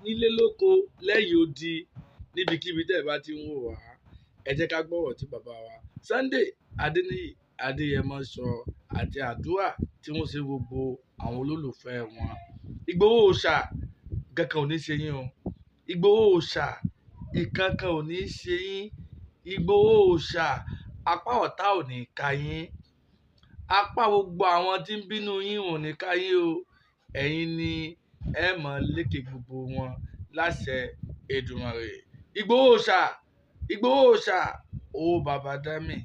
nílé lóko lẹ́yìn odi níbikíbi tẹ́ ẹ bá ti ń wò wá ẹ jẹ́ ká gbọ́rọ̀ tí bàbá wa Sunday Adeniyi Adeyemo sọ àti àdúrà tí wọ́n ṣe gbogbo àwọn olólùfẹ́ wọn. Igboho Oosa kankan ò ní ṣe yín o. Igboho Oosa ìkankan ò ní ṣe yín. Igboho Oosa apá ọ̀tá ò ní ká yín. Apá gbogbo àwọn tí ń bínú yín ò ní ká yín o. Ẹ̀yin ni ẹ mọ̀ lékè gbogbo wọn láṣẹ Èdùmàrè. Igboho Oosa, Igboho Oosa, owó bàbá dámì,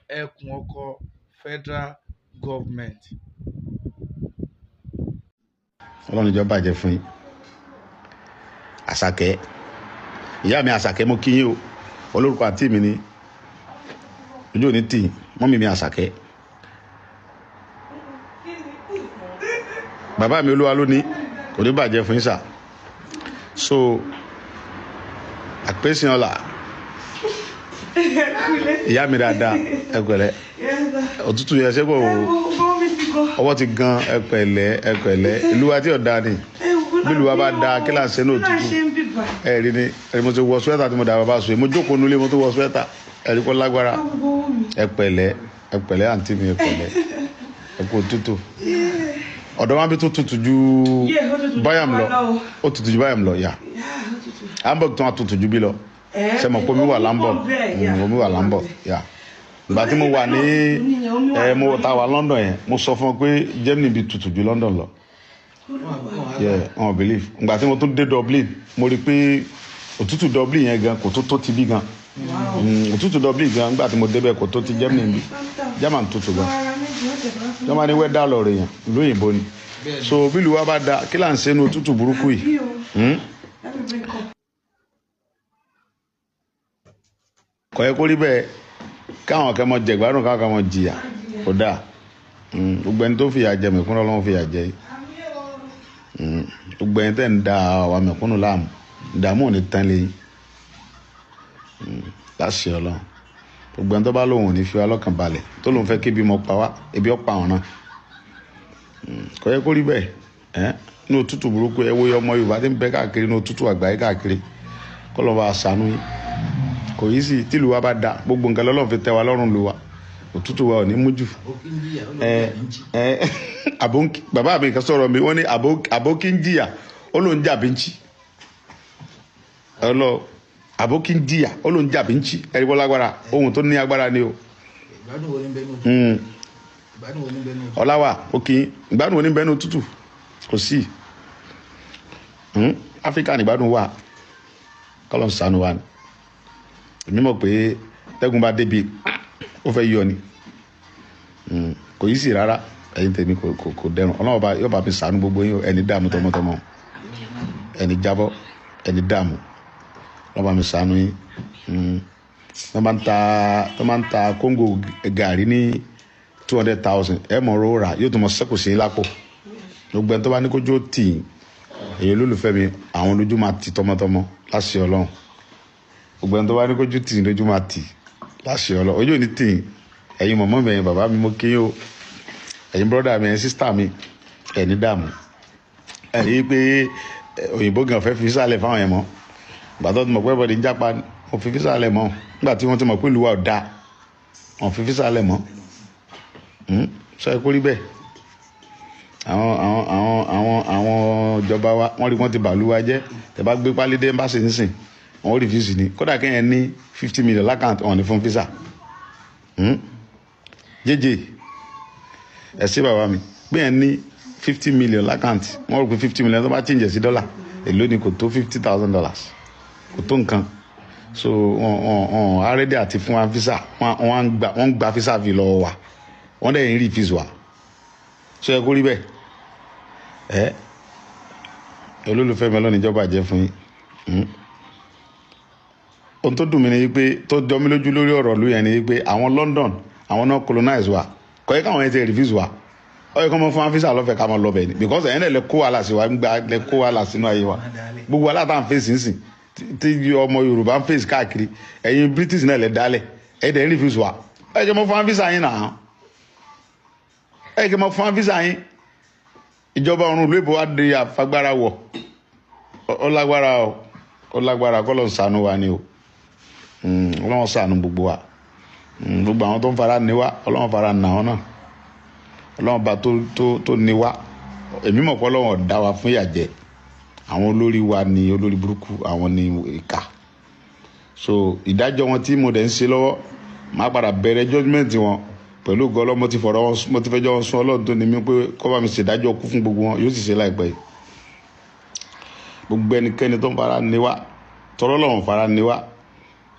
ẹkùn ọkọ federal government. Ọlọ́run ìjọba bàjẹ́ fún yín. Àṣàkẹ́, ìyá mi Àṣàkẹ́ mo kí yín o. Olórúkọ àǹtí mi ni ojú òní tì mọ́mì mi Àṣàkẹ́. Bàbá mi Olúwa ló ní kò ní bàjẹ́ fún yín sà. So àpèsè ọ̀la ìyá mi dáadáa ẹ pẹ̀lẹ́ òtútù yẹn ṣé kò ọwọ́ ti gan ẹ pẹ̀lẹ́ ìlú wa tí ò dáa ni bí ìlú wa bá dáa kí là ń ṣe ní òtútù ẹ rí ni mo ti wọ swẹ́tà tí mo dà bàbá sùn mo jókòó nulẹ̀ mo tó wọ swẹ́tà ẹ rí kó lágbára ẹ pẹ̀lẹ́ àǹtí mi ẹ pẹ̀lẹ́ ẹ kó òtútù ọ̀dọ̀ wa bí tó tutù ju báyàm lọ ó tutù ju báyàm lọ yà Hamburg tó wà tutù ju bí lọ ṣe mọ̀ pé mi wà Hamburg yà ìgbà tí mo wà ní mo ta wà London yẹn mo sọ fún ọ pé Germany bí tutù ju London lọ believe ìgbà tí mo tún dé Dublin mo rí pé òtútù Dublin yẹn gan kò tó ti bí gan òtútù Dublin gan nígbà tí mo débẹ̀ kò tó ti Germany bí German tutù gan jọba ní wẹ́dà lọ rèèyàn lóyìnbó ni so bí ìlú wa bá da kí là ń ṣe ní òtútù burúkú yìí. Kò yẹ kó rí bẹ́ẹ̀ káwọn kan mọ jẹ̀gbádùn káwọn kan mọ jìyà kò dáa gbogbo ẹni tó fìyà jẹ mẹ̀kúnnù Ọlọ́run fìyà jẹ gbogbo ẹni tẹ́ ń da àwa mẹ̀kúnnù láàmú ìdààmú ò ní tán lé láṣẹ Ọlọ́run gbogbo ẹni tó bá lóun ò ní fi wá lọ́kàn balẹ̀ tó lóun fẹ́ kébi mọ pa wá ebi ọ̀pá wọn náà kò yẹ kó rí bẹ́ẹ̀ ní òtútù burúkú ẹ wo ọmọ Yorùbá tí ń bẹ káàkiri ní òtútù àgbáyé káàkiri kọ́ lọ́ bá aṣàánú yín kò yí sí tìlú wa bá da gbogbo nǹkan lọ́lọ́run fi tẹ́ wa lọ́rùn lu wa òtútù wa ò ní mú jù bàbá mi kan sọ̀rọ̀ mi wọ́n ní àbókí ń jìyà ó ló ń jà bí ń chí àbókí ń jìyà ó ló ń jà bí ń chí ẹ̀rí bọ́ lágbára ohun tó ní agbára ni o ọláwà òkè ìgbádùn oníbẹ̀ẹ́nu tútù kò sí Áfíríkà ní ìgbádùn wà kọ́lọ̀ ń ṣàánú wa ni èmi mọ̀ pé tẹ́gùn bá débi ó fẹ́ yọ ni kò yí sí rárá ẹ̀yin tèmi kò dẹrùn Ọlọ́run bá yóò bá mi ṣàánú gbogbo yín ẹni dààmú tọmọtọmọ ẹni jábọ́ ẹni dààmú Ọlọ́run bá mi ṣàánú yín wọ́n máa ń ta kóńgò gàrí ní 200,000 ẹ mọ̀ ọ́ rà yóò tún mọ̀ sẹ́kù sí lápò gbogbo ẹni tó bá ní kójú ó tì èyí olólùfẹ́ mi àwọn lójú máa ti tọmọtọmọ láṣẹ Ọlọ́run gbogbo ẹni tó bá ní kójú tì lójú máa tì láṣẹ Ọlọ́run ojú ò ní tì ẹ̀yin mọ̀mọ́ mi ẹ̀yin bàbá mi mo kí yín o ẹ̀yin brọ́dà mi ẹ̀yin sísítà mi ẹ̀ní dààmú ẹ̀yin pé òyìnbó gan fẹ́ fi físà lẹ̀ fáwọn yẹn mọ́ gbàtọ́ ti mọ̀ pé bọ́dì ń jápa wọ́n fi físà lẹ̀ mọ́ nígbà tí wọ́n ti mọ̀ pé ìlú wa ò dáa wọ́n fi físà lẹ̀ mọ́ sọ ẹ kó rí bẹ́ẹ̀ àwọn ìjọba wa wọ́n rí wọ́n ti bàlú wa jẹ́ tẹ́ bá gbé pálídé ẹ́mbáṣì nísìn wọ́n rí fíìsì ni kódà kéèyàn ní 50 million lákàntì wọ́n ní fún físà jẹ́jẹ́ ẹ ṣé bàbá mi gbéyàn ní 50 million lákàntì wọ́n rò pé 50 million tó bá change sí dọ́là èló ni kò tó $50,000 kò tó nǹkan so wọ́n arẹ́dẹ̀ àti fún wa físà wọ́n gba físà fi lọ́wọ́ wa wọ́n dẹ̀ ń rí fíìsì wa ṣé ẹ kó rí bẹ́ẹ̀ olólùfẹ́ mi Ọlọ́run ìjọba jẹ́ fún yín ohun tó dùn mí ni pé tó jọ mí lójú lórí ọ̀rọ̀ lóyè ni pé àwọn London àwọn náà colonize wa kọ́ yẹ káwọn yẹn ti refuse wa ọ yẹ kọ́ mọ fún wa físà lọ́fẹ̀ẹ́ ká mọ lọ bẹ̀ ni because ẹ̀yin náà lè kó wàhálà sí wa lè kó wàhálà sínú ayé wa gbogbo wàhálà tá à ń fèsì nsìn tí ọmọ Yorùbá ń fèsì káàkiri ẹ̀yin British náà lè dálẹ̀ ẹ̀yin dẹ̀ ń refuse wa ọ yẹ kọ́ mọ fún wa físà yín náà ẹ kí n mọ fún visa yín ìjọba ọ̀run ìlú èbó wa di àfagbára wọ̀ ó lágbára o, ó lágbára kọ́ ló ń ṣàánú wa ni o. Ọlọ́run ṣàánú gbogbo wa. Gbogbo àwọn tó ń fara ní wa Ọlọ́run fara nà wọn náà. Ọlọ́run bá tó ní wa, èmi mọ̀ pé Ọlọ́run dá wa fún ìyàjẹ́. Àwọn olórí wa ni olórí burúkú, àwọn ni ìkà. So ìdájọ́ wọn tí mo dẹ̀ ń ṣe lọ́wọ́, máa padà bẹ̀rẹ̀ judgement wọn pẹ̀lú gọlọ́. Mo ti fẹjọ́ wọn sún Ọlọ́run tó ní mi pé kó bá mi ṣèdájọ́ kú fún gbogbo wọn, yóò sì ṣe láìpẹ́ yìí. Gbogbo ẹnikẹ́ni tó ń fara ní wa, tọ́rọ́ Ọlọ́run fara ní wa,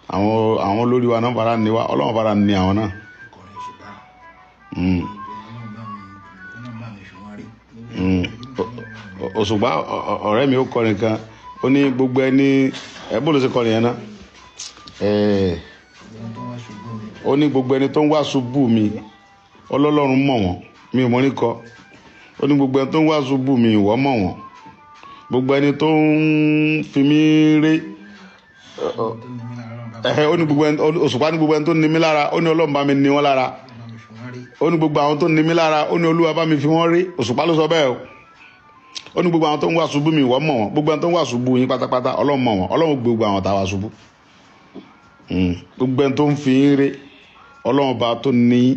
àwọn olórí wa náà fara ní wa, Ọlọ́run fara ní àwọn náà. Òṣùpá ọ̀rẹ́ mi ó kọrin kan, ó ní gbogbo ẹni bó ló ṣe kọrin yẹn náà, ó ní gbogbo ẹni tó ń wá ṣubú mi Ọlọ́run mọ̀ wọ́n, mi ò mọ̀ ní kọ. Ó ní gbogbo ẹni tó ń wá ṣubú mi ìwọ mọ̀ wọ́n. Gbogbo ẹni tó ń fi mí ré, ó ní gbogbo ẹni, Òṣùpá ní gbogbo ẹni tó ní mí lára, ó ní Ọlọ́run bá mi ní wọ́n lára. Ó ní gbogbo àwọn tó ní mí lára, ó ní Olúwa bá mi fi wọ́n rí. Òṣùpá ló sọ bẹ́ẹ̀ o. Ó ní gbogbo àwọn tó ń wá ṣubú mi ìwọ mọ̀ wọ́n. Gbogbo àwọn tó ń wá ṣubú yín pátápátá Ọlọ́run mọ̀ wọ́n. Ọlọ́run gbogbo àwọn tá a wá ṣubú. Gbogbo ẹni tó ń fi yín rí, Ọlọ́run bá tó ní